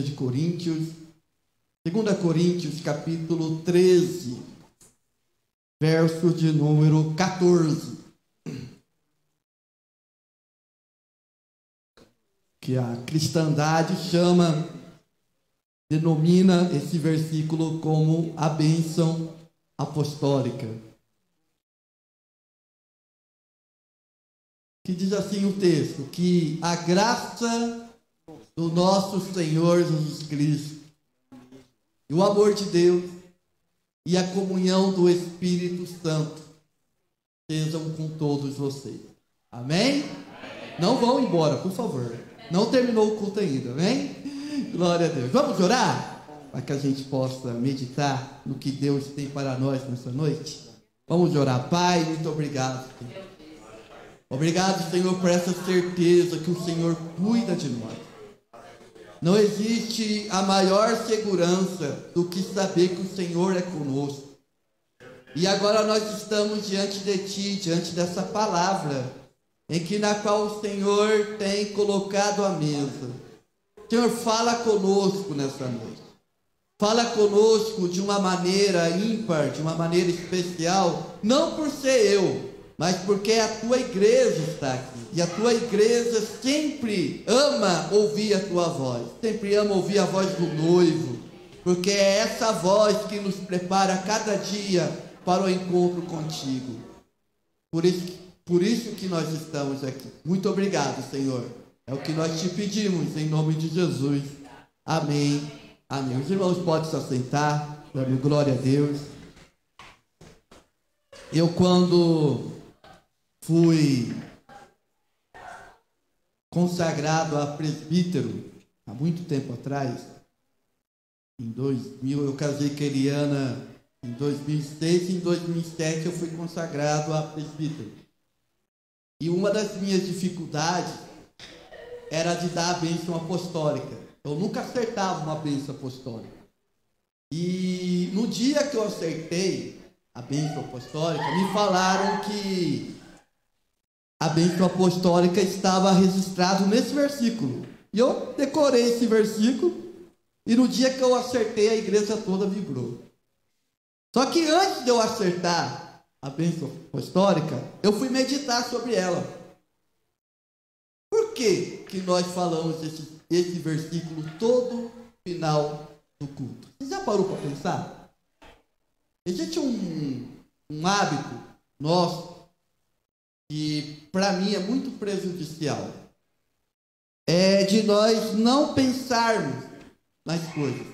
de Coríntios, 2 Coríntios, capítulo 13, verso de número 14. Que a cristandade denomina esse versículo como a bênção apostólica. Que diz assim o texto, que a graça do nosso Senhor Jesus Cristo, e o amor de Deus, e a comunhão do Espírito Santo, sejam com todos vocês. Amém? Não vão embora, por favor. Não terminou o culto ainda, amém? Glória a Deus. Vamos orar? Para que a gente possa meditar no que Deus tem para nós nessa noite. Vamos orar. Pai, muito obrigado. Obrigado, Senhor, por essa certeza que o Senhor cuida de nós. Não existe a maior segurança do que saber que o Senhor é conosco. E agora nós estamos diante de Ti, diante dessa palavra, na qual o Senhor tem colocado a mesa. Senhor, fala conosco nessa noite. Fala conosco de uma maneira ímpar, de uma maneira especial, não por ser eu, mas porque a Tua igreja está aqui. E a Tua igreja sempre ama ouvir a Tua voz, sempre ama ouvir a voz do noivo, porque é essa voz que nos prepara cada dia para o encontro contigo. Por isso que nós estamos aqui. Muito obrigado, Senhor. É o que nós te pedimos, em nome de Jesus. Amém. Amém. Os irmãos podem se assentar, dando glória a Deus. Eu, quando fui consagrado a presbítero, há muito tempo atrás, em 2000, eu casei com a Eliana em 2006, e em 2007 eu fui consagrado a presbítero. E uma das minhas dificuldades era de dar a bênção apostólica. Eu nunca acertava uma bênção apostólica. E no dia que eu acertei a bênção apostólica, me falaram que a bênção apostólica estava registrado nesse versículo. E eu decorei esse versículo, e no dia que eu acertei, a igreja toda vibrou. Só que antes de eu acertar a bênção apostólica, eu fui meditar sobre ela. Por que nós falamos esse versículo todo final do culto? Você já parou para pensar? Existe um hábito nosso que para mim é muito prejudicial. É de nós não pensarmos nas coisas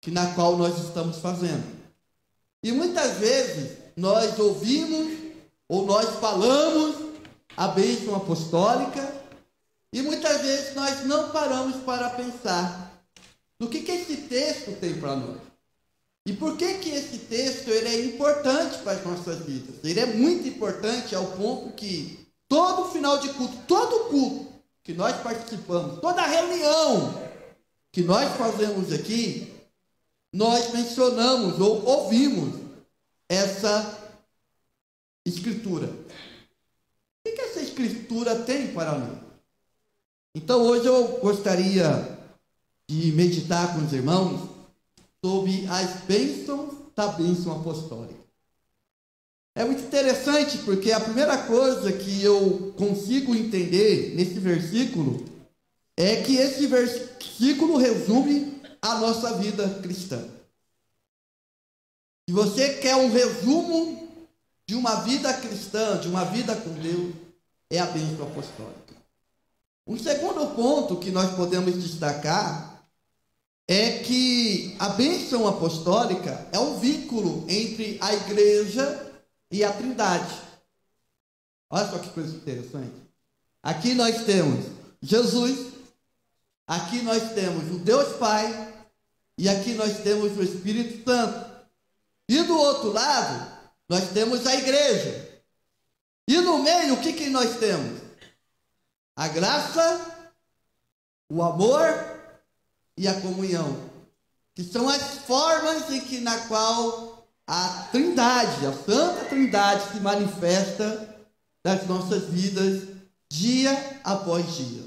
na qual nós estamos fazendo. E muitas vezes nós ouvimos ou nós falamos a bênção apostólica e muitas vezes nós não paramos para pensar no que esse texto tem para nós. E por que esse texto ele é importante para as nossas vidas? Ele é muito importante ao ponto que todo final de culto, todo culto que nós participamos, toda reunião que nós fazemos aqui, nós mencionamos ou ouvimos essa escritura. O que essa escritura tem para nós? Então hoje eu gostaria de meditar com os irmãos sobre as bênçãos da bênção apostólica. É muito interessante porque a primeira coisa que eu consigo entender nesse versículo é que esse versículo resume a nossa vida cristã. Se você quer um resumo de uma vida cristã, de uma vida com Deus, é a bênção apostólica. Um segundo ponto que nós podemos destacar é que a bênção apostólica é um vínculo entre a igreja e a Trindade. Olha só que coisa interessante. Aqui nós temos Jesus, aqui nós temos o Deus Pai e aqui nós temos o Espírito Santo. E do outro lado, nós temos a igreja. E no meio, o que nós temos? A graça, o amor e a comunhão, que são as formas na qual a Trindade, a Santa Trindade se manifesta nas nossas vidas dia após dia.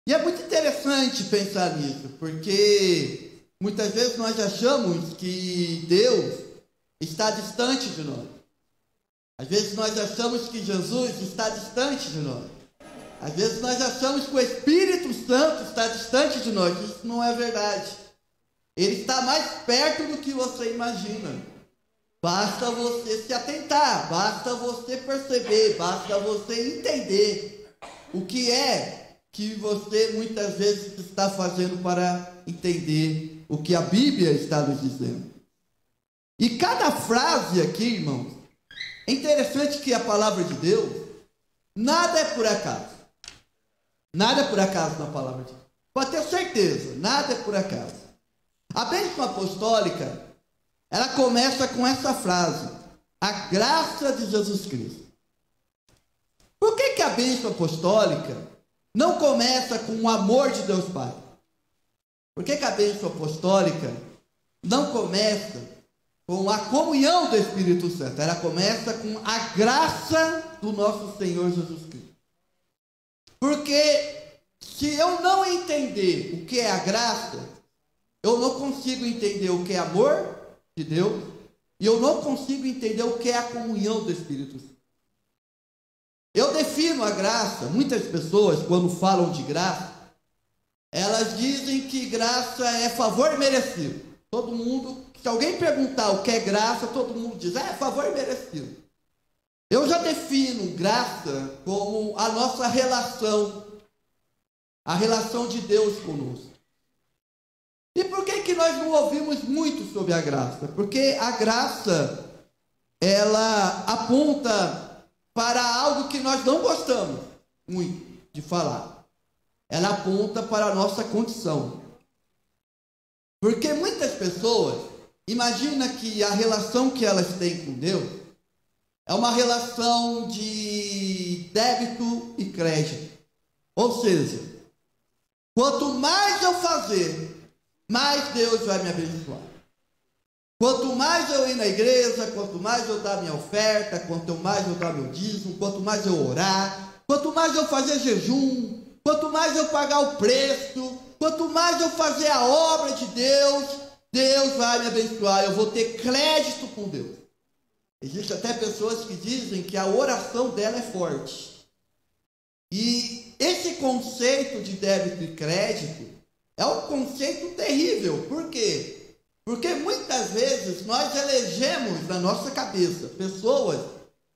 E é muito interessante pensar nisso, porque muitas vezes nós achamos que Deus está distante de nós. Às vezes nós achamos que Jesus está distante de nós. Às vezes nós achamos que o Espírito Santo está distante de nós. Isso não é verdade. Ele está mais perto do que você imagina. Basta você se atentar, basta você perceber, basta você entender o que é que você muitas vezes está fazendo para entender o que a Bíblia está nos dizendo. E cada frase aqui, irmãos, é interessante que a palavra de Deus, nada é por acaso. Nada é por acaso na palavra de Deus. Pode ter certeza, nada é por acaso. A bênção apostólica, ela começa com essa frase: a graça de Jesus Cristo. Por que a bênção apostólica não começa com o amor de Deus Pai? Por que a bênção apostólica não começa com a comunhão do Espírito Santo? Ela começa com a graça do nosso Senhor Jesus Cristo. Porque se eu não entender o que é a graça, eu não consigo entender o que é amor de Deus, e eu não consigo entender o que é a comunhão do Espírito Santo. Eu defino a graça. Muitas pessoas, quando falam de graça, elas dizem que graça é favor merecido. Todo mundo, se alguém perguntar o que é graça, todo mundo diz: é favor merecido. Eu já defino graça como a nossa relação, a relação de Deus conosco. E por que nós não ouvimos muito sobre a graça? Porque a graça, ela aponta para algo que nós não gostamos muito de falar. Ela aponta para a nossa condição. Porque muitas pessoas imaginam que a relação que elas têm com Deus é uma relação de débito e crédito. Ou seja, quanto mais eu fazer, mais Deus vai me abençoar. Quanto mais eu ir na igreja, quanto mais eu dar minha oferta, quanto mais eu dar meu dízimo, quanto mais eu orar, quanto mais eu fazer jejum, quanto mais eu pagar o preço, quanto mais eu fazer a obra de Deus, Deus vai me abençoar. Eu vou ter crédito com Deus. Existem até pessoas que dizem que a oração dela é forte. E esse conceito de débito e crédito é um conceito terrível. Por quê? Porque muitas vezes nós elegemos na nossa cabeça pessoas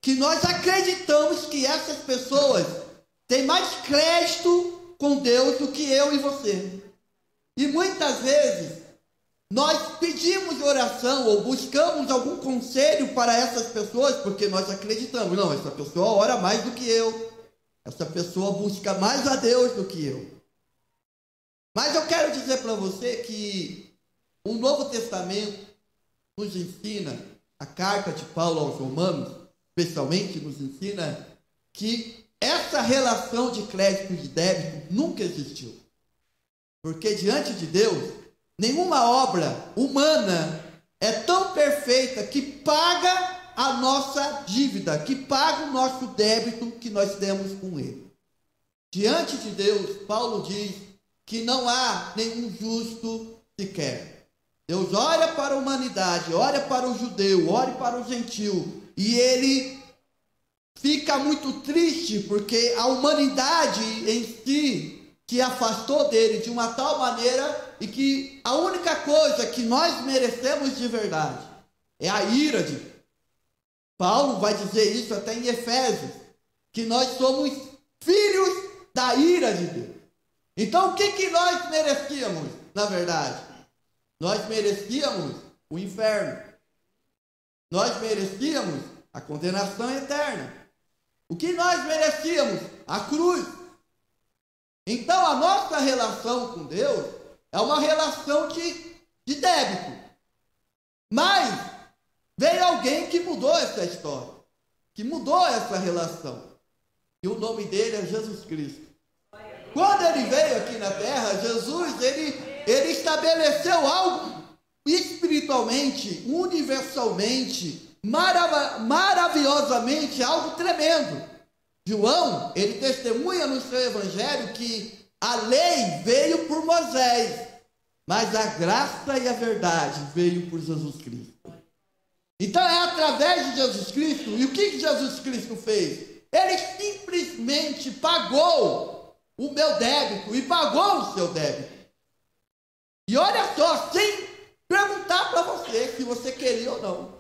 que nós acreditamos que essas pessoas têm mais crédito com Deus do que eu e você. E muitas vezes nós pedimos oração ou buscamos algum conselho para essas pessoas porque nós acreditamos: não, essa pessoa ora mais do que eu, essa pessoa busca mais a Deus do que eu. Mas eu quero dizer para você que o Novo Testamento nos ensina, a carta de Paulo aos Romanos, especialmente, nos ensina que essa relação de crédito e de débito nunca existiu. Porque diante de Deus, nenhuma obra humana é tão perfeita que paga a nossa dívida, que paga o nosso débito que nós temos com Ele. Diante de Deus, Paulo diz que não há nenhum justo sequer. Deus olha para a humanidade, olha para o judeu, olha para o gentil, e Ele fica muito triste porque a humanidade em si se afastou dele de uma tal maneira e que a única coisa que nós merecemos de verdade é a ira de Deus. Paulo vai dizer isso até em Efésios, que nós somos filhos da ira de Deus. Então o que nós merecíamos, na verdade? Nós merecíamos o inferno. Nós merecíamos a condenação eterna. O que nós merecíamos? A cruz. Então a nossa relação com Deus é uma relação de débito. Mas veio alguém que mudou essa história, que mudou essa relação. E o nome dele é Jesus Cristo. Quando ele veio aqui na terra, Jesus, ele estabeleceu algo espiritualmente, universalmente, maravilhosamente, algo tremendo. João, ele testemunha no seu evangelho que A lei veio por Moisés, mas a graça e a verdade veio por Jesus Cristo. Então é através de Jesus Cristo. E o que Jesus Cristo fez? Ele simplesmente pagou o meu débito e pagou o seu débito. E olha só, sem perguntar para você se você queria ou não.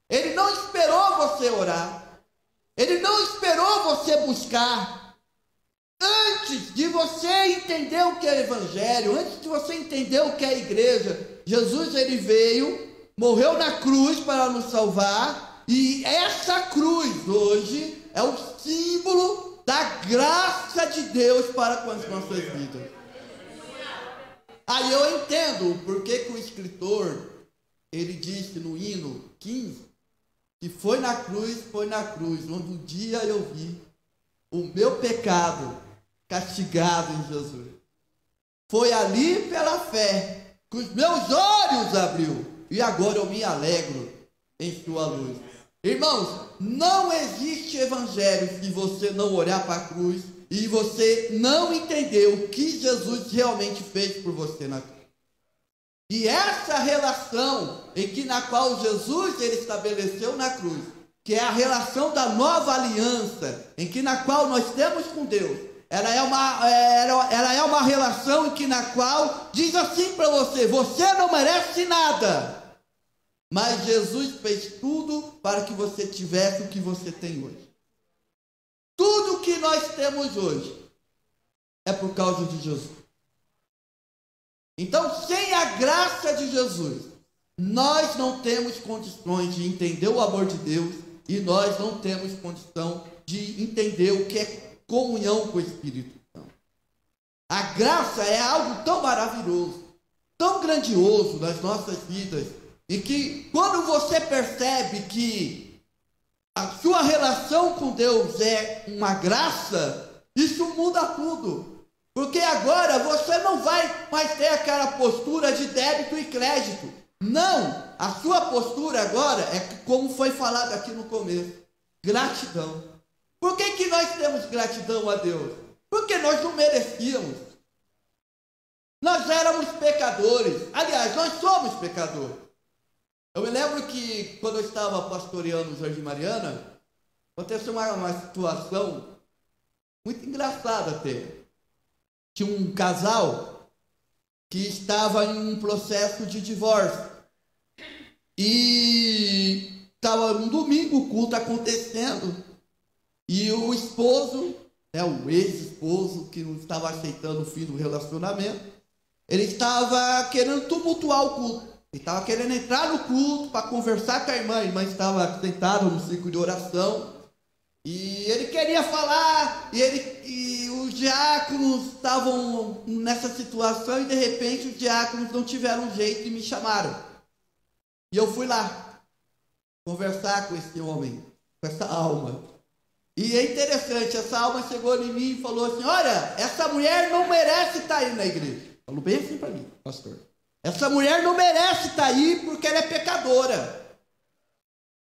Ele não esperou você orar. Ele não esperou você buscar. Antes de você entender o que é evangelho, antes de você entender o que é igreja, Jesus ele veio, morreu na cruz para nos salvar, e essa cruz hoje é o símbolo da graça de Deus para com as nossas vidas. Aí eu entendo por que o escritor, ele disse no hino 15, que foi na cruz, onde um dia eu vi o meu pecado castigado em Jesus. Foi ali pela fé que os meus olhos abriu, e agora eu me alegro em sua luz. Irmãos, não existe evangelho se você não olhar para a cruz e você não entender o que Jesus realmente fez por você na cruz. E essa relação na qual Jesus ele estabeleceu na cruz, que é a relação da nova aliança, na qual nós temos com Deus, ela é uma relação na qual diz assim para você: você não merece nada, mas Jesus fez tudo para que você tivesse o que você tem hoje. Tudo que nós temos hoje é por causa de Jesus. Então, sem a graça de Jesus, nós não temos condições de entender o amor de Deus, e nós não temos condição de entender o que é comunhão com o Espírito Santo. A graça é algo tão maravilhoso, tão grandioso nas nossas vidas, e que quando você percebe que a sua relação com Deus é uma graça, isso muda tudo. Porque agora você não vai mais ter aquela postura de débito e crédito. Não, a sua postura agora é como foi falado aqui no começo: gratidão. Por que nós temos gratidão a Deus? Porque nós não merecíamos. Nós éramos pecadores. Aliás, nós somos pecadores. Eu me lembro que quando eu estava pastoreando o Jardim Mariana, aconteceu uma situação muito engraçada até. Tinha um casal que estava em um processo de divórcio. E estava um domingo o culto acontecendo. E o esposo, o ex-esposo, que não estava aceitando o fim do relacionamento, ele estava querendo tumultuar o culto. Ele estava querendo entrar no culto para conversar com a irmã estava sentada no círculo de oração. E ele queria falar, e os diáconos estavam nessa situação, e de repente os diáconos não tiveram jeito e me chamaram. E eu fui lá conversar com esse homem, com essa alma. E é interessante, essa alma chegou em mim e falou assim: olha, essa mulher não merece estar aí na igreja. Falou bem assim para mim, pastor. Essa mulher não merece estar aí porque ela é pecadora.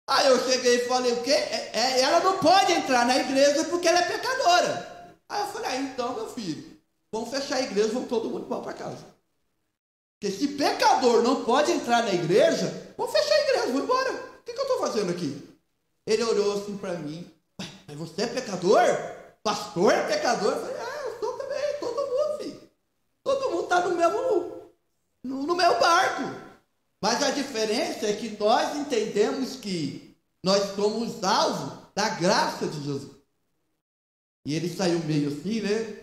Aí eu cheguei e falei: o quê? Ela não pode entrar na igreja porque ela é pecadora. Aí eu falei: então, meu filho, vamos fechar a igreja, vamos todo mundo para casa. Porque se pecador não pode entrar na igreja, vamos fechar a igreja, vamos embora. O que eu estou fazendo aqui? Ele olhou assim para mim: mas você é pecador? Pastor é pecador? Eu falei: eu sou também, todo mundo, filho. Todo mundo está no meu barco. Mas a diferença é que nós entendemos que nós somos alvo da graça de Jesus. E ele saiu meio assim, né?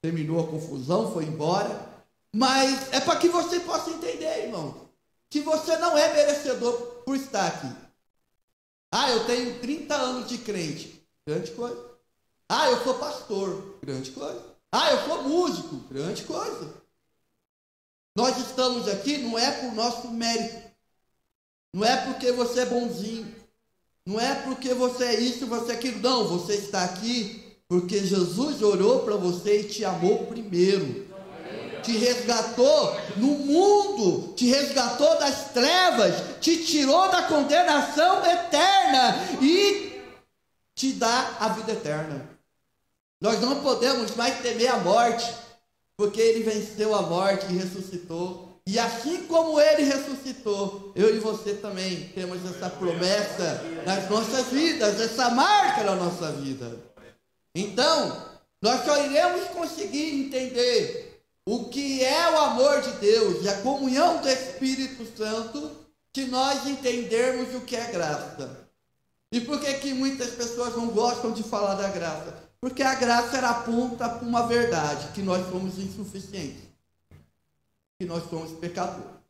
Terminou a confusão, foi embora. Mas é para que você possa entender, irmão, que você não é merecedor por estar aqui. Eu tenho 30 anos de crente. Grande coisa. Eu sou pastor. Grande coisa. Eu sou músico. Grande coisa. Nós estamos aqui não é por nosso mérito. Não é porque você é bonzinho. Não é porque você é isso, você é aquilo. Não, você está aqui porque Jesus orou para você e te amou primeiro. Te resgatou no mundo, te resgatou das trevas, te tirou da condenação eterna e te dá a vida eterna. Nós não podemos mais temer a morte. porque ele venceu a morte e ressuscitou. E assim como ele ressuscitou, eu e você também temos essa promessa nas nossas vidas, essa marca na nossa vida. Então, nós só iremos conseguir entender o que é o amor de Deus e a comunhão do Espírito Santo se nós entendermos o que é graça. E por que muitas pessoas não gostam de falar da graça? Porque a graça era aponta para uma verdade, que nós somos insuficientes, que nós somos pecadores.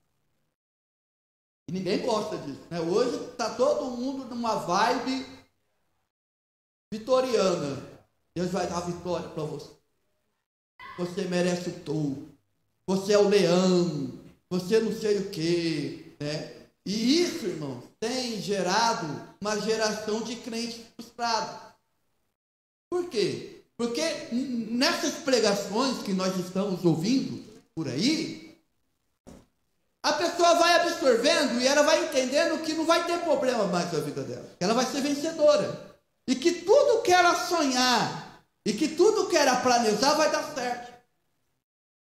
E ninguém gosta disso, né? Hoje está todo mundo numa vibe vitoriana. Deus vai dar vitória para você. Você merece o touro. Você é o leão. Você não sei o quê, né? E isso, irmão, tem gerado uma geração de crentes frustrados. Por quê? Porque nessas pregações que nós estamos ouvindo por aí, a pessoa vai absorvendo e ela vai entendendo que não vai ter problema mais na vida dela. Que ela vai ser vencedora. E que tudo que ela sonhar e que tudo que ela planejar vai dar certo.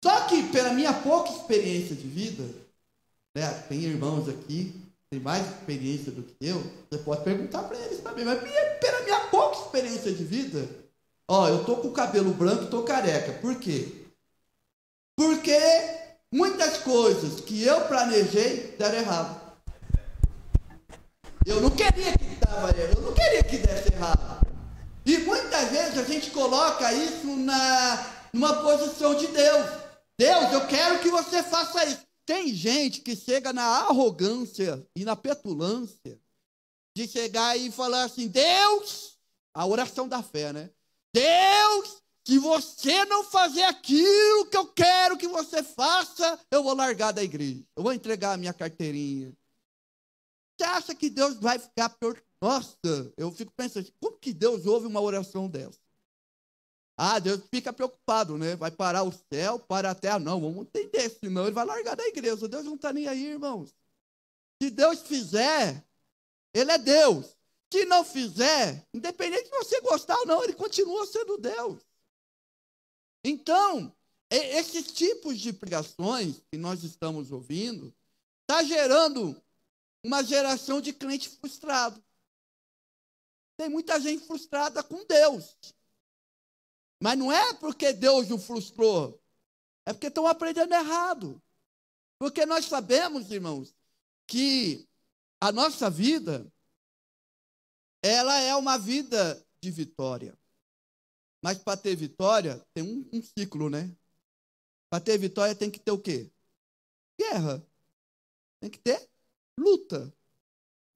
Só que pela minha pouca experiência de vida, né, tem irmãos aqui, tem mais experiência do que eu, você pode perguntar para eles também, mas pela minha pouca experiência de vida, eu tô com o cabelo branco e tô careca. Por quê? Porque muitas coisas que eu planejei deram errado. Eu não queria que desse errado. E muitas vezes a gente coloca isso numa posição de Deus. Deus, eu quero que você faça isso. Tem gente que chega na arrogância e na petulância de chegar e falar assim, Deus, a oração da fé, né? Deus, se você não fazer aquilo que eu quero que você faça, eu vou largar da igreja. Eu vou entregar a minha carteirinha. Você acha que Deus vai ficar pior? Nossa, eu fico pensando, como que Deus ouve uma oração dessa? Deus fica preocupado, né? Vai parar o céu, para a terra. Não, vamos entender, senão ele vai largar da igreja. Deus não está nem aí, irmãos. Se Deus fizer, ele é Deus. Se não fizer, independente de você gostar ou não, ele continua sendo Deus. Então, esses tipos de pregações que nós estamos ouvindo, está gerando uma geração de crente frustrado. Tem muita gente frustrada com Deus. Mas não é porque Deus o frustrou, é porque estão aprendendo errado. Porque nós sabemos, irmãos, que a nossa vida, ela é uma vida de vitória. Mas para ter vitória, tem um ciclo, né? Para ter vitória tem que ter o quê? Guerra. Tem que ter luta.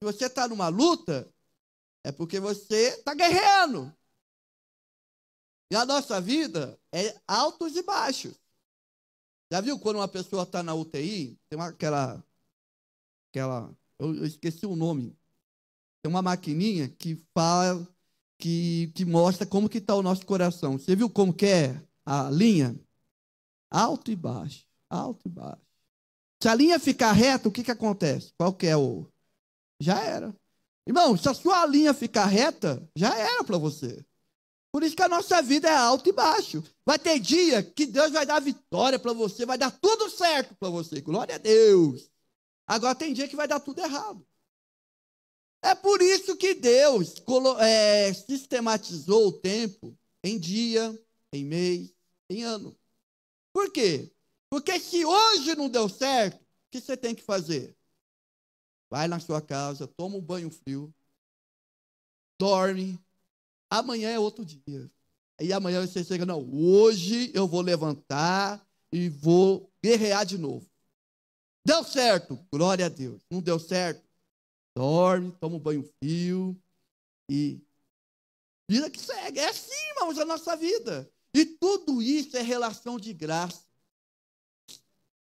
Se você está numa luta, é porque você está guerreando. E a nossa vida é altos e baixos. Já viu quando uma pessoa está na UTI, tem aquela eu esqueci o nome, tem uma maquininha que fala, que mostra como que está o nosso coração. Você viu como que é a linha? Alto e baixo, alto e baixo. Se a linha ficar reta, o que acontece? Qual que é o... Já era. Irmão, se a sua linha ficar reta, já era para você. Por isso que a nossa vida é alto e baixo. Vai ter dia que Deus vai dar vitória para você, vai dar tudo certo para você. Glória a Deus. Agora tem dia que vai dar tudo errado. É por isso que Deus sistematizou o tempo em dia, em mês, em ano. Por quê? Porque se hoje não deu certo, o que você tem que fazer? Vai na sua casa, toma um banho frio, dorme. Amanhã é outro dia. E amanhã você chega, não, hoje eu vou levantar e vou guerrear de novo. Deu certo, glória a Deus. Não deu certo, dorme, toma um banho frio e vida que segue. É assim, irmãos, a nossa vida. E tudo isso é relação de graça.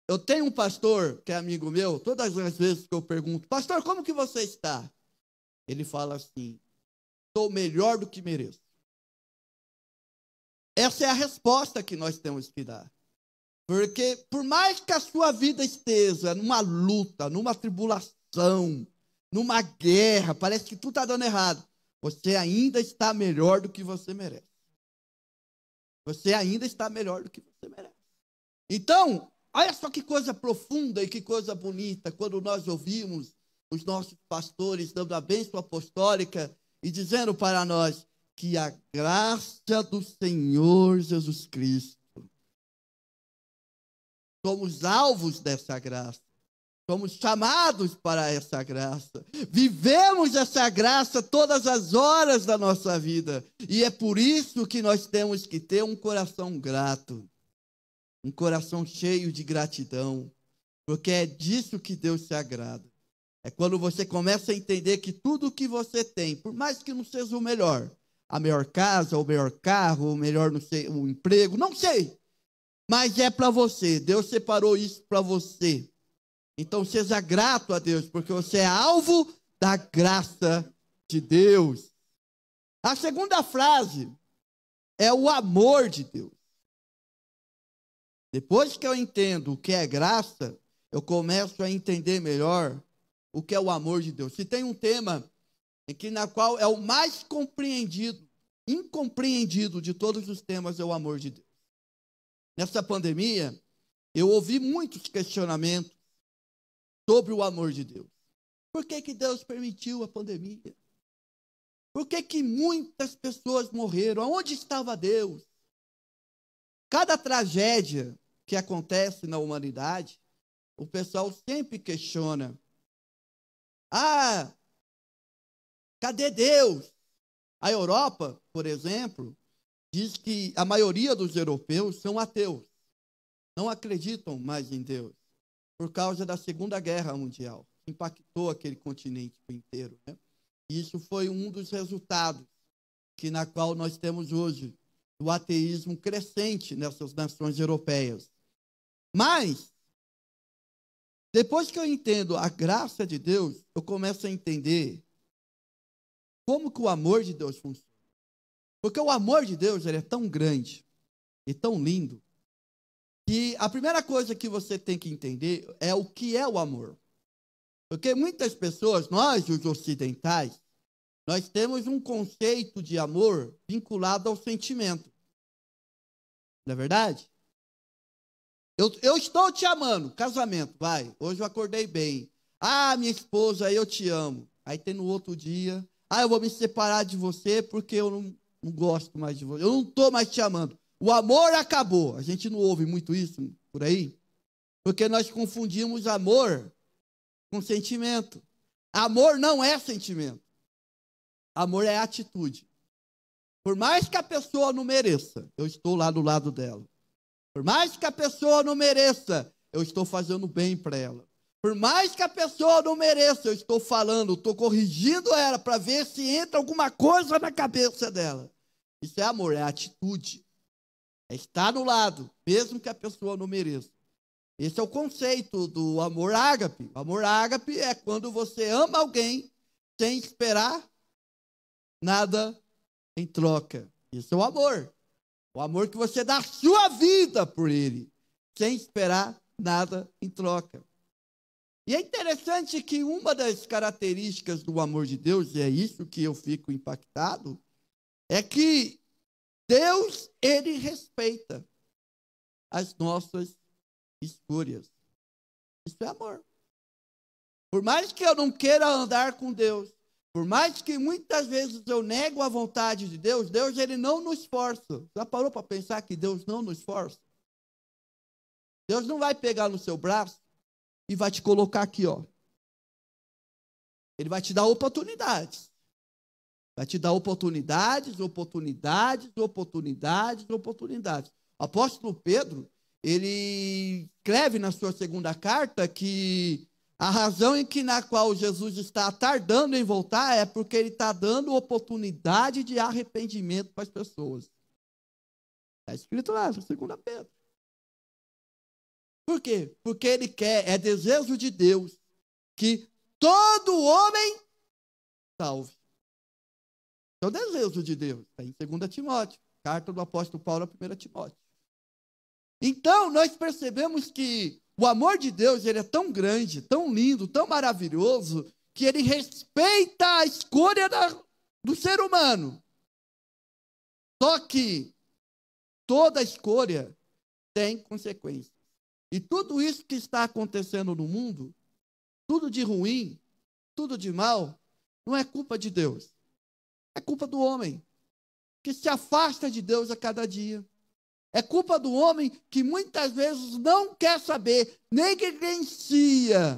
Eu tenho um pastor que é amigo meu, todas as vezes que eu pergunto, pastor, como que você está? Ele fala assim, estou melhor do que mereço. Essa é a resposta que nós temos que dar. Porque por mais que a sua vida esteja numa luta, numa tribulação, numa guerra, parece que tudo está dando errado, você ainda está melhor do que você merece. Você ainda está melhor do que você merece. Então, olha só que coisa profunda e que coisa bonita quando nós ouvimos os nossos pastores dando a bênção apostólica e dizendo para nós que a graça do Senhor Jesus Cristo, somos alvos dessa graça, somos chamados para essa graça, vivemos essa graça todas as horas da nossa vida, e é por isso que nós temos que ter um coração grato, um coração cheio de gratidão, porque é disso que Deus se agrada. É quando você começa a entender que tudo que você tem, por mais que não seja o melhor, a melhor casa, o melhor carro, o melhor, não sei, o emprego, não sei, mas é para você. Deus separou isso para você. Então seja grato a Deus, porque você é alvo da graça de Deus. A segunda frase é o amor de Deus. Depois que eu entendo o que é graça, eu começo a entender melhor o que é o amor de Deus. Se tem um tema na qual é o mais incompreendido de todos os temas, é o amor de Deus. Nessa pandemia, eu ouvi muitos questionamentos sobre o amor de Deus. Por que que Deus permitiu a pandemia? Por que que muitas pessoas morreram? Aonde estava Deus? Cada tragédia que acontece na humanidade, o pessoal sempre questiona. Ah, cadê Deus? A Europa, por exemplo, diz que a maioria dos europeus são ateus. Não acreditam mais em Deus. Por causa da Segunda Guerra Mundial. Que impactou aquele continente inteiro, né? E isso foi um dos resultados na qual nós temos hoje do ateísmo crescente nessas nações europeias. Mas, depois que eu entendo a graça de Deus, eu começo a entender como que o amor de Deus funciona. Porque o amor de Deus ele é tão grande e tão lindo, que a primeira coisa que você tem que entender é o que é o amor. Porque muitas pessoas, nós os ocidentais, nós temos um conceito de amor vinculado ao sentimento. Não é verdade? Eu estou te amando, casamento, vai. Hoje eu acordei bem. Ah, minha esposa, eu te amo. Aí tem no outro dia, eu vou me separar de você porque eu não gosto mais de você. Eu não estou mais te amando. O amor acabou. A gente não ouve muito isso por aí. Porque nós confundimos amor com sentimento. Amor não é sentimento. Amor é atitude. Por mais que a pessoa não mereça, eu estou lá do lado dela. Por mais que a pessoa não mereça, eu estou fazendo bem para ela. Por mais que a pessoa não mereça, eu estou falando, estou corrigindo ela para ver se entra alguma coisa na cabeça dela. Isso é amor, é atitude. É estar do lado, mesmo que a pessoa não mereça. Esse é o conceito do amor ágape. O amor ágape é quando você ama alguém sem esperar nada em troca. Isso é o amor. O amor que você dá a sua vida por ele, sem esperar nada em troca. E é interessante que uma das características do amor de Deus, e é isso que eu fico impactado, é que Deus, ele respeita as nossas escolhas. Isso é amor. Por mais que eu não queira andar com Deus, por mais que muitas vezes eu nego a vontade de Deus, Deus ele não nos força. Já parou para pensar que Deus não nos força? Deus não vai pegar no seu braço e vai te colocar aqui, ó. Ele vai te dar oportunidades. Vai te dar oportunidades, oportunidades, oportunidades, oportunidades. O apóstolo Pedro, ele escreve na sua segunda carta que a razão na qual Jesus está tardando em voltar é porque ele está dando oportunidade de arrependimento para as pessoas. Está escrito lá, na segunda Pedro. Por quê? Porque ele quer, é desejo de Deus, que todo homem salve. É o desejo de Deus. Está em 2 Timóteo, carta do apóstolo Paulo a 1 Timóteo. Então, nós percebemos que o amor de Deus ele é tão grande, tão lindo, tão maravilhoso, que ele respeita a escolha do ser humano. Só que toda escolha tem consequências. E tudo isso que está acontecendo no mundo, tudo de ruim, tudo de mal, não é culpa de Deus. É culpa do homem, que se afasta de Deus a cada dia. É culpa do homem que muitas vezes não quer saber, negligencia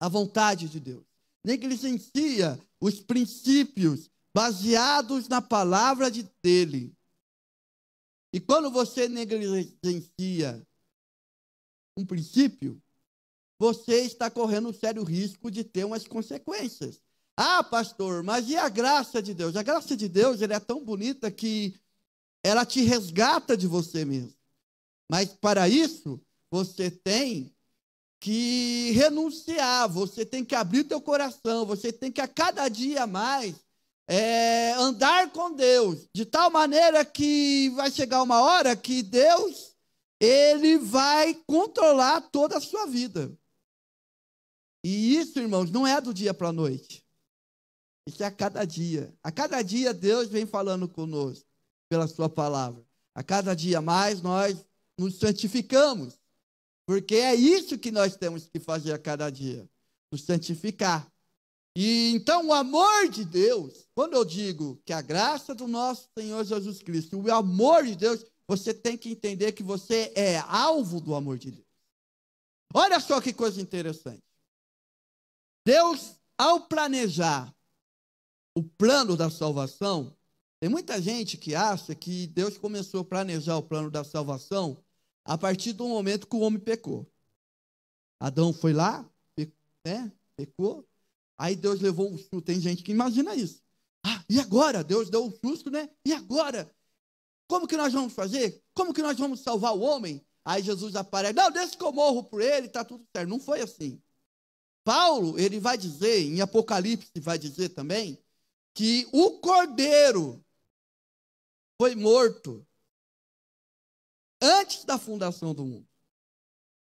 a vontade de Deus, negligencia os princípios baseados na palavra dele. E quando você negligencia um princípio, você está correndo um sério risco de ter umas consequências. Ah, pastor, mas e a graça de Deus? A graça de Deus, ela é tão bonita que ela te resgata de você mesmo. Mas para isso, você tem que renunciar, você tem que abrir teu coração, você tem que a cada dia mais andar com Deus, de tal maneira que vai chegar uma hora que Deus, ele vai controlar toda a sua vida. E isso, irmãos, não é do dia para a noite. Isso é a cada dia. A cada dia Deus vem falando conosco pela sua palavra. A cada dia mais nós nos santificamos. Porque é isso que nós temos que fazer a cada dia. Nos santificar. E então o amor de Deus, quando eu digo que a graça do nosso Senhor Jesus Cristo, o amor de Deus, você tem que entender que você é alvo do amor de Deus. Olha só que coisa interessante. Deus, ao planejar o plano da salvação, tem muita gente que acha que Deus começou a planejar o plano da salvação a partir do momento que o homem pecou. Adão foi lá, pecou, aí Deus levou um susto. Tem gente que imagina isso. Ah, e agora? Deus deu um susto, né? E agora? Como que nós vamos fazer? Como que nós vamos salvar o homem? Aí Jesus aparece, não, deixa que eu morro por ele, está tudo certo. Não foi assim. Paulo, ele vai dizer, em Apocalipse vai dizer também, que o cordeiro foi morto antes da fundação do mundo.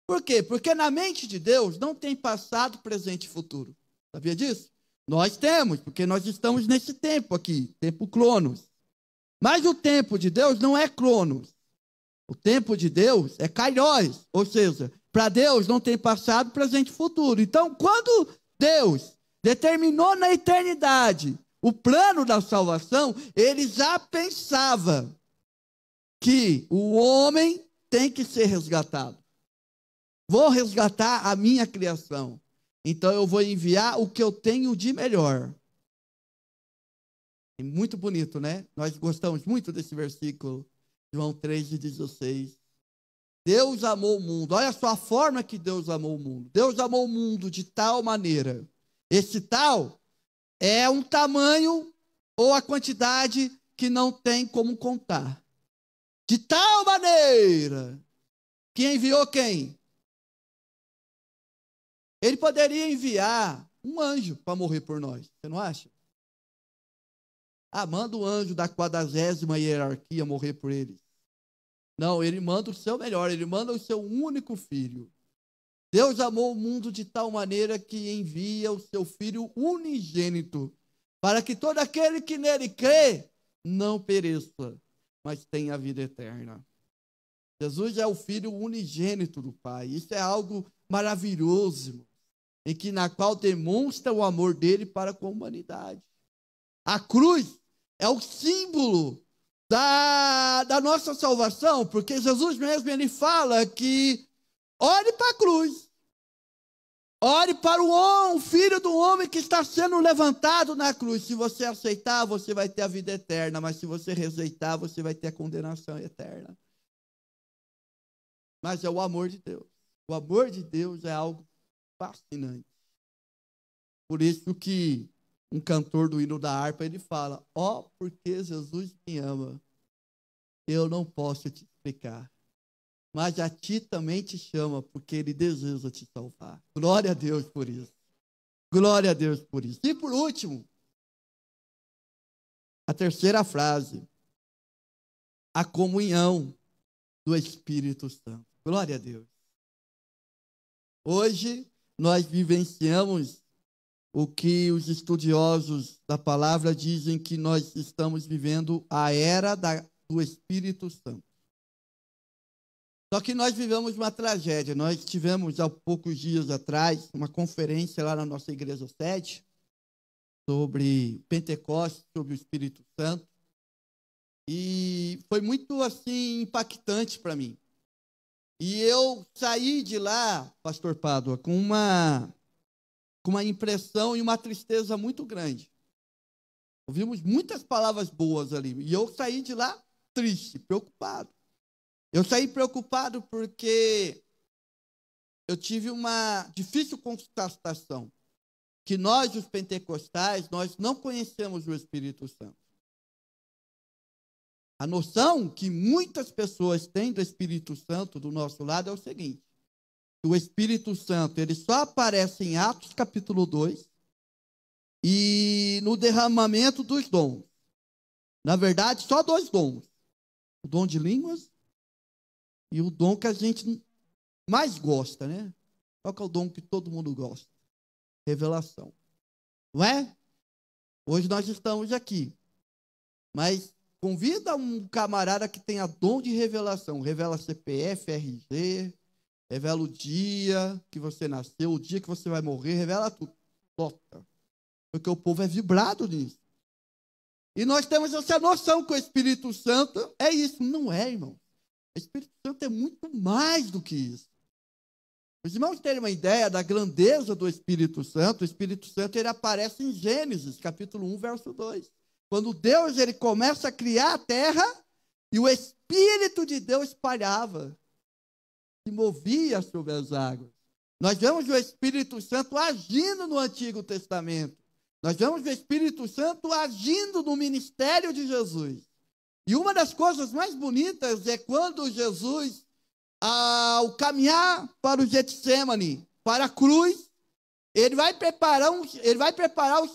Por quê? Porque na mente de Deus não tem passado, presente e futuro. Sabia disso? Nós temos, porque nós estamos nesse tempo aqui, tempo Cronos. Mas o tempo de Deus não é Cronos. O tempo de Deus é Kairos, ou seja, para Deus não tem passado, presente e futuro. Então, quando Deus determinou na eternidade o plano da salvação, ele já pensava que o homem tem que ser resgatado. Vou resgatar a minha criação. Então eu vou enviar o que eu tenho de melhor. É muito bonito, né? Nós gostamos muito desse versículo, João 3,16. Deus amou o mundo. Olha só a forma que Deus amou o mundo. Deus amou o mundo de tal maneira. Esse tal é um tamanho ou a quantidade que não tem como contar. De tal maneira que enviou quem? Ele poderia enviar um anjo para morrer por nós. Você não acha? Ah, manda o anjo da 40ª hierarquia morrer por eles. Não, ele manda o seu melhor, ele manda o seu único filho. Deus amou o mundo de tal maneira que envia o seu filho unigênito, para que todo aquele que nele crê não pereça, mas tenha a vida eterna. Jesus é o filho unigênito do Pai. Isso é algo maravilhoso, na qual demonstra o amor dele para com a humanidade. A cruz é o símbolo da nossa salvação, porque Jesus mesmo, ele fala que olhe para a cruz, olhe para o filho do homem que está sendo levantado na cruz. Se você aceitar, você vai ter a vida eterna, mas se você rejeitar, você vai ter a condenação eterna. Mas é o amor de Deus. O amor de Deus é algo fascinante. Por isso que um cantor do hino da harpa, ele fala, porque Jesus me ama, eu não posso te explicar, mas a ti também te chama, porque ele deseja te salvar. Glória a Deus por isso. Glória a Deus por isso. E por último, a terceira frase, a comunhão do Espírito Santo. Glória a Deus. Hoje, nós vivenciamos o que os estudiosos da palavra dizem que nós estamos vivendo a era do Espírito Santo. Só que nós vivemos uma tragédia. Nós tivemos, há poucos dias atrás, uma conferência lá na nossa igreja sede sobre Pentecostes, sobre o Espírito Santo. E foi muito, assim, impactante para mim. E eu saí de lá, pastor Pádua, com uma impressão e uma tristeza muito grande. Ouvimos muitas palavras boas ali. E eu saí de lá triste, preocupado. Eu saí preocupado porque eu tive uma difícil constatação. Que nós, os pentecostais, nós não conhecemos o Espírito Santo. A noção que muitas pessoas têm do Espírito Santo do nosso lado é o seguinte. O Espírito Santo, ele só aparece em Atos capítulo 2 e no derramamento dos dons. Na verdade, só 2 dons. O dom de línguas e o dom que a gente mais gosta, né? Qual que é o dom que todo mundo gosta? Revelação. Não é? Hoje nós estamos aqui. Mas convida um camarada que tenha dom de revelação. Revela CPF, RG, revela o dia que você nasceu, o dia que você vai morrer, revela tudo. Toca. Porque o povo é vibrado nisso. E nós temos essa noção que o Espírito Santo é isso. Não é, irmão. O Espírito Santo é muito mais do que isso. Os irmãos terem uma ideia da grandeza do Espírito Santo, o Espírito Santo ele aparece em Gênesis, capítulo 1, verso 2. Quando Deus ele começa a criar a terra e o Espírito de Deus espalhava, se movia sobre as águas. Nós vemos o Espírito Santo agindo no Antigo Testamento. Nós vemos o Espírito Santo agindo no ministério de Jesus. E uma das coisas mais bonitas é quando Jesus, ao caminhar para o Getsemane, para a cruz, ele vai preparar os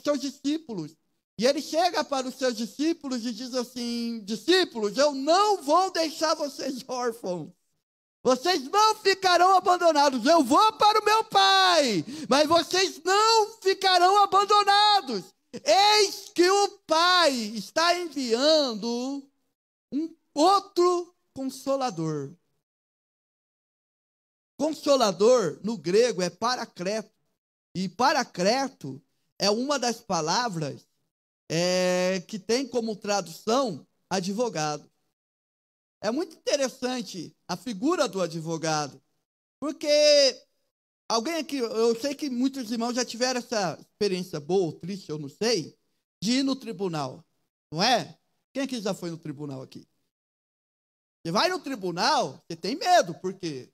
seus discípulos. E ele chega para os seus discípulos e diz assim: discípulos, eu não vou deixar vocês órfãos. Vocês não ficarão abandonados. Eu vou para o meu Pai, mas vocês não ficarão abandonados. Eis que o Pai está enviando um outro Consolador. Consolador, no grego, é paracleto. E paracleto é uma das palavras que tem como tradução advogado. É muito interessante a figura do advogado, porque alguém aqui, eu sei que muitos irmãos já tiveram essa experiência boa ou triste, eu não sei, de ir no tribunal, não é? Quem aqui já foi no tribunal aqui? Você vai no tribunal, você tem medo, por quê?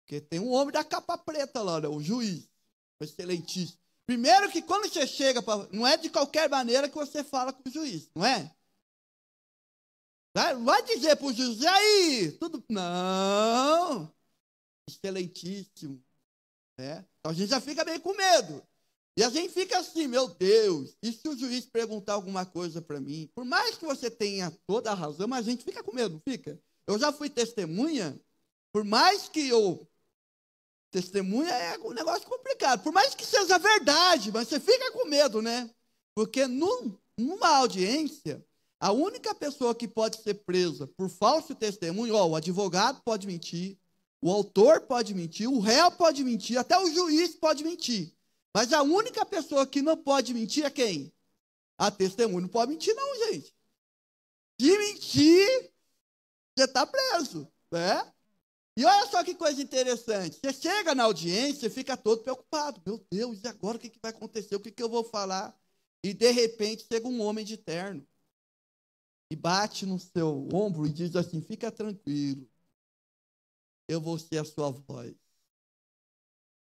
Porque tem um homem da capa preta lá, né? O juiz, o excelentíssimo. Primeiro que quando você chega, não é de qualquer maneira que você fala com o juiz, não é? Não vai dizer para o juiz, e aí? Tudo? Não. Excelentíssimo. Né? Então a gente já fica meio com medo. E a gente fica assim, meu Deus, e se o juiz perguntar alguma coisa para mim? Por mais que você tenha toda a razão, mas a gente fica com medo, não fica? Eu já fui testemunha, por mais que eu... Testemunha é um negócio complicado. Por mais que seja verdade, mas você fica com medo, né? Porque numa audiência, a única pessoa que pode ser presa por falso testemunho, o advogado pode mentir, o autor pode mentir, o réu pode mentir, até o juiz pode mentir. Mas a única pessoa que não pode mentir é quem? A testemunha. Não pode mentir não, gente. Se mentir, você está preso, né? E olha só que coisa interessante. Você chega na audiência e fica todo preocupado. Meu Deus, e agora o que vai acontecer? O que eu vou falar? E de repente chega um homem de terno e bate no seu ombro e diz assim: fica tranquilo, eu vou ser a sua voz.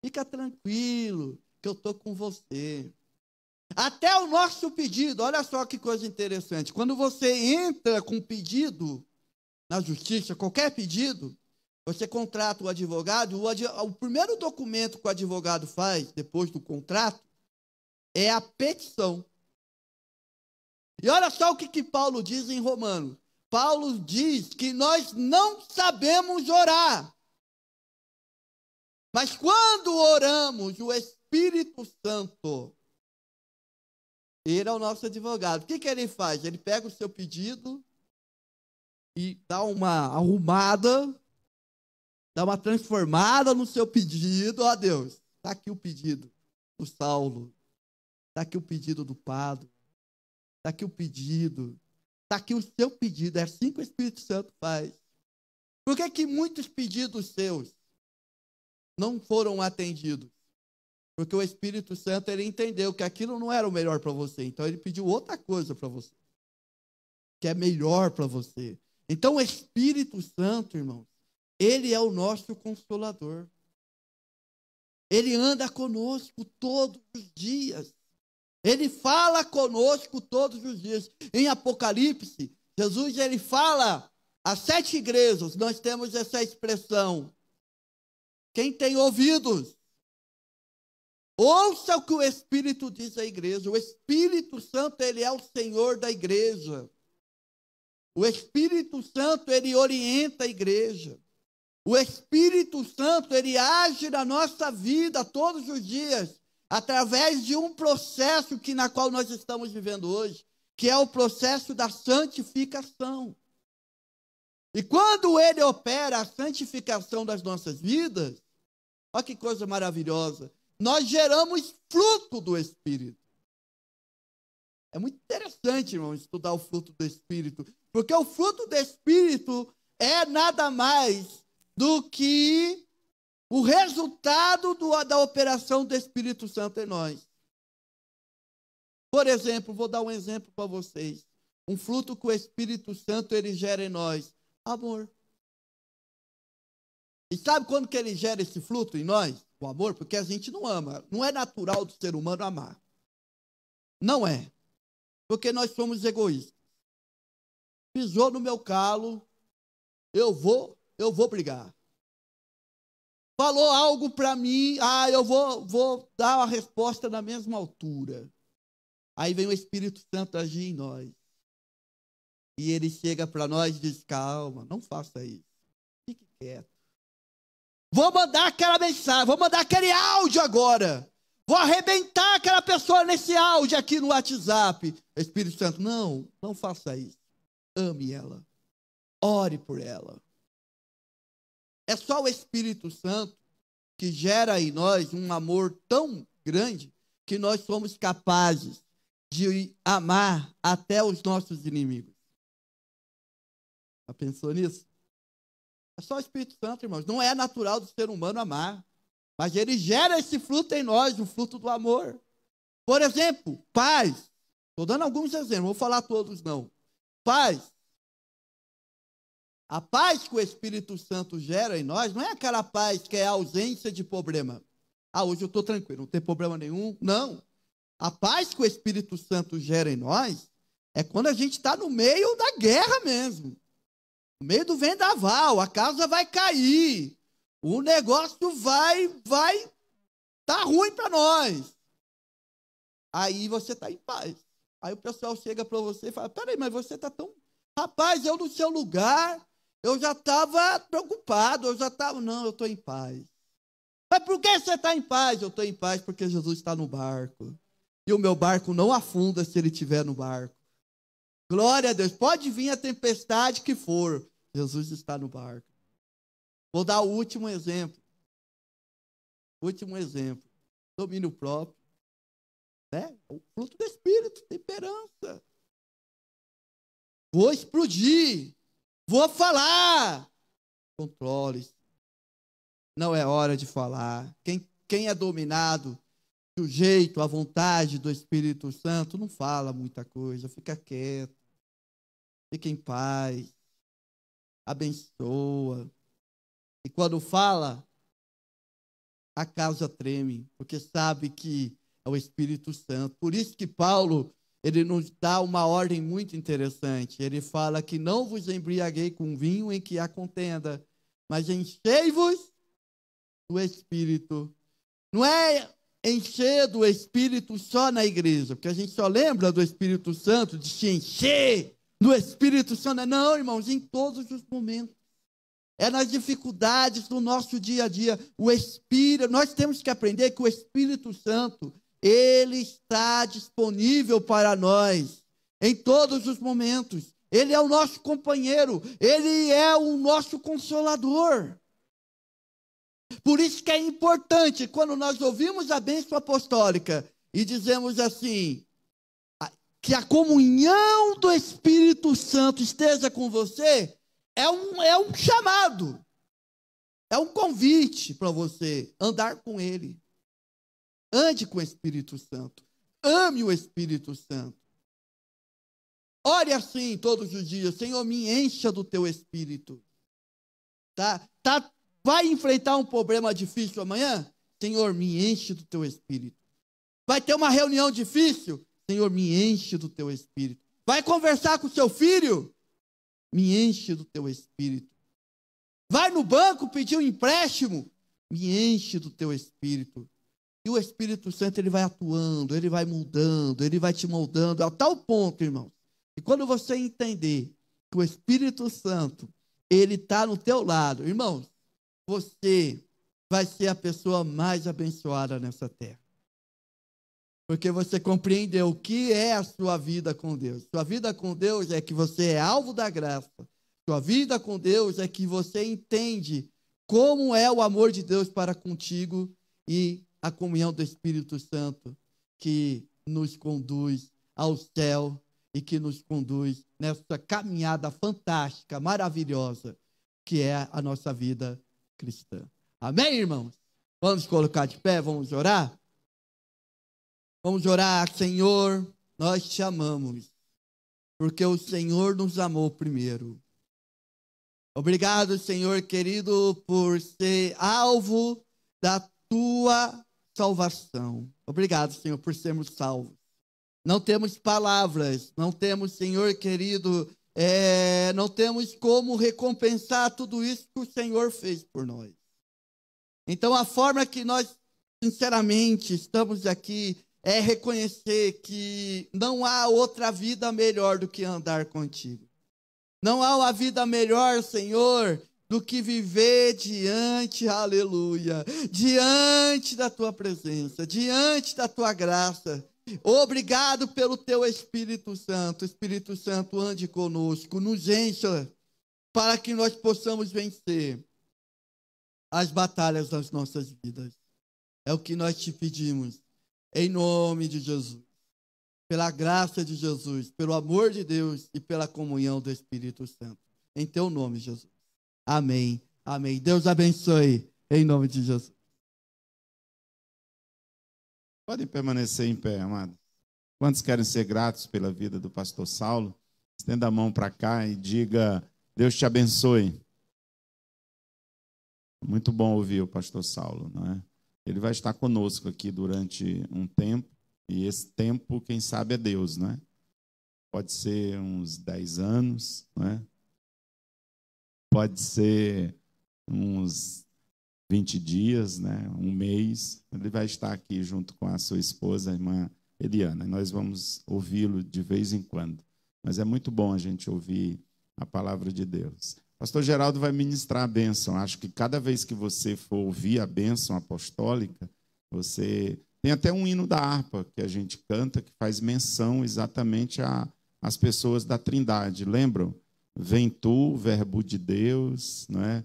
Fica tranquilo, que eu estou com você. Até o nosso pedido, olha só que coisa interessante. Quando você entra com pedido na justiça, qualquer pedido, você contrata o advogado, o primeiro documento que o advogado faz, depois do contrato, é a petição. E olha só o que Paulo diz em Romanos. Paulo diz que nós não sabemos orar. Mas quando oramos, o Espírito Santo, ele é o nosso advogado. O que ele faz? Ele pega o seu pedido e dá uma arrumada Dá uma transformada no seu pedido. Ó Deus, está aqui o pedido do Saulo. Está aqui o pedido do Padre. Está aqui o pedido. Está aqui o seu pedido. É assim que o Espírito Santo faz. Por que que muitos pedidos seus não foram atendidos? Porque o Espírito Santo, ele entendeu que aquilo não era o melhor para você. Então, ele pediu outra coisa para você, que é melhor para você. Então, o Espírito Santo, irmãos, ele é o nosso consolador. Ele anda conosco todos os dias. Ele fala conosco todos os dias. Em Apocalipse, Jesus, ele fala às 7 igrejas. Nós temos essa expressão. Quem tem ouvidos, ouça o que o Espírito diz à igreja. O Espírito Santo, ele é o Senhor da igreja. O Espírito Santo, ele orienta a igreja. O Espírito Santo, ele age na nossa vida todos os dias, através de um processo na qual nós estamos vivendo hoje, que é o processo da santificação. E quando ele opera a santificação das nossas vidas, olha que coisa maravilhosa, nós geramos fruto do Espírito. É muito interessante, irmão, estudar o fruto do Espírito, porque o fruto do Espírito é nada mais do que o resultado da operação do Espírito Santo em nós. Por exemplo, vou dar um exemplo para vocês. Um fruto que o Espírito Santo ele gera em nós. Amor. E sabe quando que ele gera esse fruto em nós? O amor, porque a gente não ama. Não é natural do ser humano amar. Não é. Porque nós somos egoístas. Pisou no meu calo, eu vou brigar. Falou algo para mim, eu vou dar a resposta na mesma altura. Aí vem o Espírito Santo agir em nós. E ele chega para nós e diz, calma, não faça isso. Fique quieto. Vou mandar aquela mensagem, vou mandar aquele áudio agora. Vou arrebentar aquela pessoa nesse áudio aqui no WhatsApp. Espírito Santo, não faça isso. Ame ela. Ore por ela. É só o Espírito Santo que gera em nós um amor tão grande que nós somos capazes de amar até os nossos inimigos. Já pensou nisso? É só o Espírito Santo, irmãos. Não é natural do ser humano amar. Mas ele gera esse fruto em nós, o fruto do amor. Por exemplo, paz. Estou dando alguns exemplos, não vou falar todos não. Paz. A paz que o Espírito Santo gera em nós não é aquela paz que é a ausência de problema. Hoje eu estou tranquilo, não tem problema nenhum. Não. A paz que o Espírito Santo gera em nós é quando a gente está no meio da guerra mesmo. No meio do vendaval, a casa vai cair. O negócio vai tá ruim para nós. Aí você está em paz. Aí o pessoal chega para você e fala, peraí, mas você está tão... Rapaz, eu no seu lugar... Eu já estava preocupado, Não, eu estou em paz. Mas por que você está em paz? Eu estou em paz porque Jesus está no barco. E o meu barco não afunda se ele estiver no barco. Glória a Deus. Pode vir a tempestade que for. Jesus está no barco. Vou dar o último exemplo. Domínio próprio. Né? O fruto do Espírito, temperança. Vou explodir. Vou falar. Controle-se. Não é hora de falar. Quem é dominado, sujeito à vontade do Espírito Santo, não fala muita coisa. Fica quieto. Fica em paz. Abençoa. E quando fala, a casa treme. Porque sabe que é o Espírito Santo. Por isso que Paulo... ele nos dá uma ordem muito interessante. Ele fala que não vos embriaguei com vinho em que há contenda, mas enchei-vos do Espírito. Não é encher do Espírito só na igreja, porque a gente só lembra do Espírito Santo, de se encher do Espírito Santo. Não, irmãos, em todos os momentos. É nas dificuldades do nosso dia a dia. O Espírito, nós temos que aprender que o Espírito Santo... ele está disponível para nós em todos os momentos. Ele é o nosso companheiro. Ele é o nosso consolador. Por isso que é importante, quando nós ouvimos a bênção apostólica e dizemos assim, que a comunhão do Espírito Santo esteja com você, é um chamado, é um convite para você andar com Ele. Ande com o Espírito Santo, ame o Espírito Santo. Ore assim todos os dias, Senhor, me encha do teu Espírito. Vai enfrentar um problema difícil amanhã? Senhor, me enche do teu Espírito. Vai ter uma reunião difícil? Senhor, me enche do teu Espírito. Vai conversar com o seu filho? Me enche do teu Espírito. Vai no banco pedir um empréstimo? Me enche do teu Espírito. E o Espírito Santo, ele vai atuando, ele vai mudando, ele vai te moldando, a tal ponto, irmãos, que quando você entender que o Espírito Santo, ele está no teu lado, irmãos, você vai ser a pessoa mais abençoada nessa terra. Porque você compreendeu o que é a sua vida com Deus. Sua vida com Deus é que você é alvo da graça. Sua vida com Deus é que você entende como é o amor de Deus para contigo e a comunhão do Espírito Santo que nos conduz ao céu e que nos conduz nessa caminhada fantástica, maravilhosa, que é a nossa vida cristã. Amém, irmãos? Vamos colocar de pé, vamos orar? Vamos orar. Senhor, nós te amamos, porque o Senhor nos amou primeiro. Obrigado, Senhor querido, por ser alvo da tua salvação. Obrigado, Senhor, por sermos salvos. Não temos palavras, não temos, Senhor querido, não temos como recompensar tudo isso que o Senhor fez por nós. Então, a forma que nós, sinceramente, estamos aqui é reconhecer que não há outra vida melhor do que andar contigo. Não há uma vida melhor, Senhor, do que viver diante, aleluia, diante da tua presença, diante da tua graça. Obrigado pelo teu Espírito Santo. Espírito Santo, ande conosco, nos encha para que nós possamos vencer as batalhas das nossas vidas. É o que nós te pedimos, em nome de Jesus, pela graça de Jesus, pelo amor de Deus e pela comunhão do Espírito Santo. Em teu nome, Jesus. Amém. Amém. Deus abençoe, em nome de Jesus. Podem permanecer em pé, amados. Quantos querem ser gratos pela vida do pastor Saulo? Estenda a mão para cá e diga, Deus te abençoe. Muito bom ouvir o pastor Saulo, não é? Ele vai estar conosco aqui durante um tempo, e esse tempo, quem sabe, é Deus, não é? Pode ser uns 10 anos, não é? Pode ser uns 20 dias, né? Um mês. Ele vai estar aqui junto com a sua esposa, a irmã Eliana. Nós vamos ouvi-lo de vez em quando. Mas é muito bom a gente ouvir a palavra de Deus. Pastor Geraldo vai ministrar a bênção. Acho que cada vez que você for ouvir a bênção apostólica, você... Tem até um hino da harpa que a gente canta, que faz menção exatamente às pessoas da Trindade. Lembram? Vem tu, verbo de Deus, não é?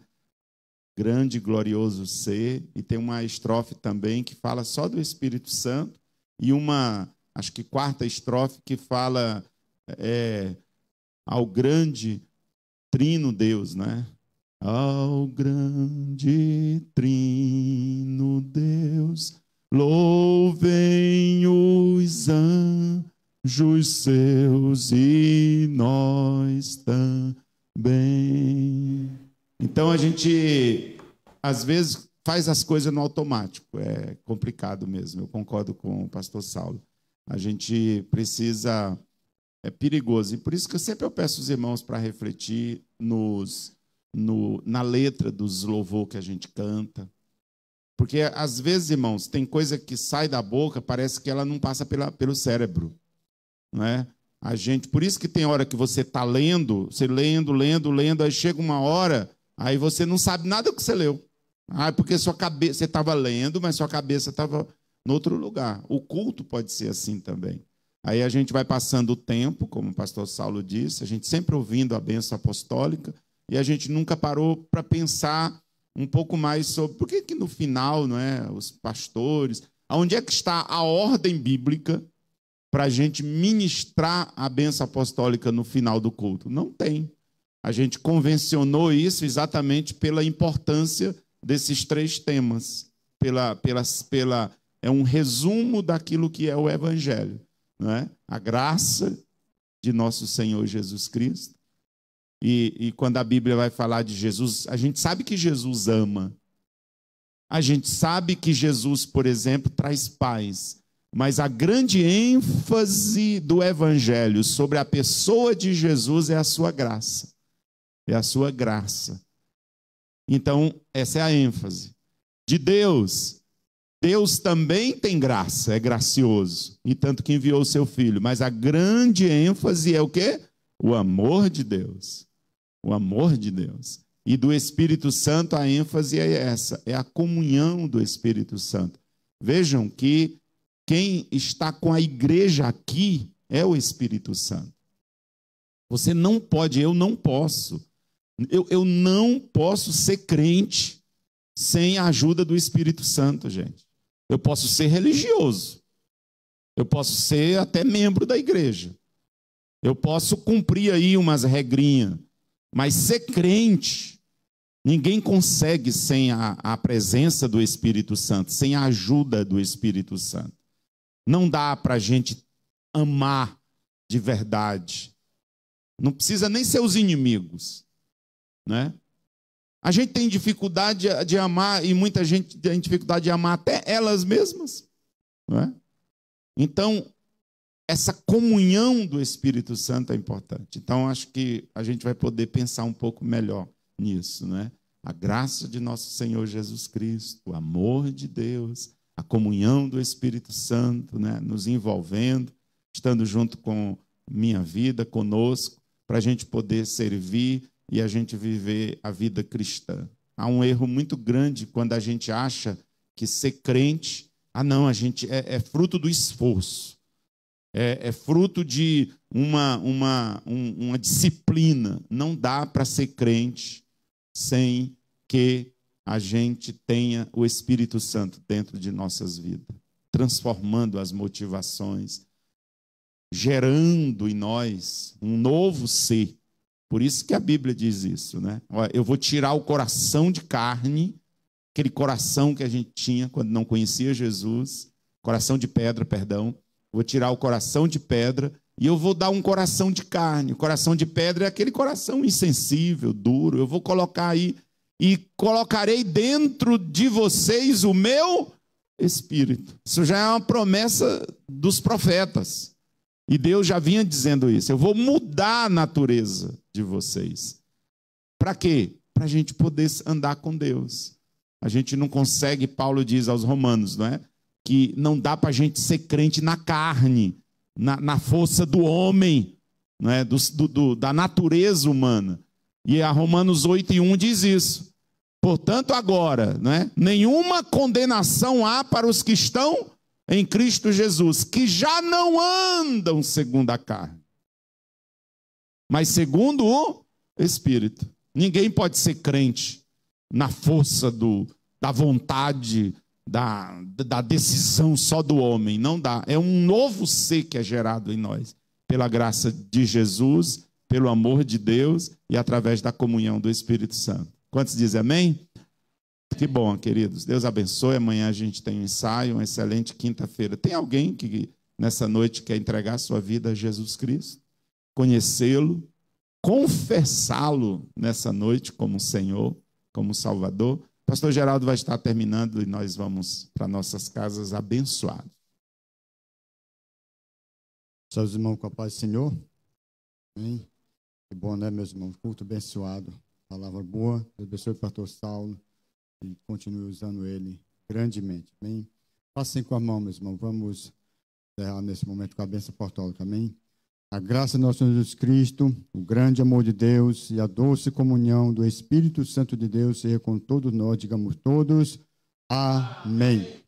Grande e glorioso ser. E tem uma estrofe também que fala só do Espírito Santo. E uma, acho que quarta estrofe, que fala ao grande trino Deus, né? Ao grande trino Deus, louvem os anjos seus e nós também. Então a gente, às vezes, faz as coisas no automático. É complicado mesmo. Eu concordo com o pastor Saulo. A gente precisa... É perigoso. E por isso que eu peço os irmãos para refletir na letra dos louvor que a gente canta. Porque, às vezes, irmãos, tem coisa que sai da boca, parece que ela não passa pelo cérebro. Não é? Por isso que tem hora que você está lendo, você lendo, aí chega uma hora, aí você não sabe nada do que você leu. Porque sua cabeça, você estava lendo, mas sua cabeça estava em outro lugar. O culto pode ser assim também. Aí a gente vai passando o tempo, como o pastor Saulo disse, a gente sempre ouvindo a bênção apostólica, e a gente nunca parou para pensar um pouco mais sobre por que no final, não é, os pastores, onde é que está a ordem bíblica para a gente ministrar a bênção apostólica no final do culto. Não tem. A gente convencionou isso exatamente pela importância desses 3 temas, é um resumo daquilo que é o Evangelho, não é? A graça de nosso Senhor Jesus Cristo. E quando a Bíblia vai falar de Jesus, a gente sabe que Jesus ama. A gente sabe que Jesus, por exemplo, traz paz. Mas a grande ênfase do Evangelho sobre a pessoa de Jesus é a sua graça. É a sua graça. Então, essa é a ênfase. De Deus. Deus também tem graça, é gracioso. E tanto que enviou o seu Filho. Mas a grande ênfase é o quê? O amor de Deus. O amor de Deus. E do Espírito Santo a ênfase é essa. É a comunhão do Espírito Santo. Vejam que quem está com a igreja aqui é o Espírito Santo. Você não pode, eu não posso. Eu não posso ser crente sem a ajuda do Espírito Santo, gente. Eu posso ser religioso. Eu posso ser até membro da igreja. Eu posso cumprir aí umas regrinhas. Mas ser crente, ninguém consegue sem a presença do Espírito Santo, sem a ajuda do Espírito Santo. Não dá para a gente amar de verdade. Não precisa nem ser os inimigos, né? A gente tem dificuldade de amar, e muita gente tem dificuldade de amar até elas mesmas, não é? Então, essa comunhão do Espírito Santo é importante. Então, acho que a gente vai poder pensar um pouco melhor nisso, né? A graça de nosso Senhor Jesus Cristo, o amor de Deus, a comunhão do Espírito Santo, né? Nos envolvendo, estando junto com minha vida, conosco, para a gente poder servir e a gente viver a vida cristã. Há um erro muito grande quando a gente acha que ser crente, a gente é fruto do esforço. É fruto de uma disciplina. Não dá para ser crente sem que a gente tenha o Espírito Santo dentro de nossas vidas, transformando as motivações, gerando em nós um novo ser. Por isso que a Bíblia diz isso, né? Eu vou tirar o coração de carne, aquele coração que a gente tinha quando não conhecia Jesus, coração de pedra, perdão. Vou tirar o coração de pedra e eu vou dar um coração de carne. O coração de pedra é aquele coração insensível, duro. Eu vou colocar aí e colocarei dentro de vocês o meu Espírito. Isso já é uma promessa dos profetas. E Deus já vinha dizendo isso. Eu vou mudar a natureza de vocês. Para quê? Para a gente poder andar com Deus. A gente não consegue, Paulo diz aos Romanos, não é? Que não dá para a gente ser crente na carne, na força do homem, não é? Da natureza humana. E a Romanos 8:1 diz isso. Portanto, agora, não é? Nenhuma condenação há para os que estão em Cristo Jesus, que já não andam segundo a carne, mas segundo o Espírito. Ninguém pode ser crente na força da vontade, da decisão só do homem. Não dá. É um novo ser que é gerado em nós, pela graça de Jesus, pelo amor de Deus e através da comunhão do Espírito Santo. Quantos dizem amém? Que bom, queridos. Deus abençoe. Amanhã a gente tem um ensaio, uma excelente quinta-feira. Tem alguém que nessa noite quer entregar sua vida a Jesus Cristo? Conhecê-lo, confessá-lo nessa noite como Senhor, como Salvador? Pastor Geraldo vai estar terminando e nós vamos para nossas casas abençoados. Seus irmãos, com a paz do Senhor. Amém? Que bom, né, meus irmãos? Culto abençoado. Palavra boa. Deus abençoe o pastor Saulo e continue usando ele grandemente. Amém? Passem com a mão, meus irmãos. Vamos encerrar nesse momento com a bênção apostólica. Amém? A graça de nosso Senhor Jesus Cristo, o grande amor de Deus e a doce comunhão do Espírito Santo de Deus seja com todos nós, digamos todos. Amém.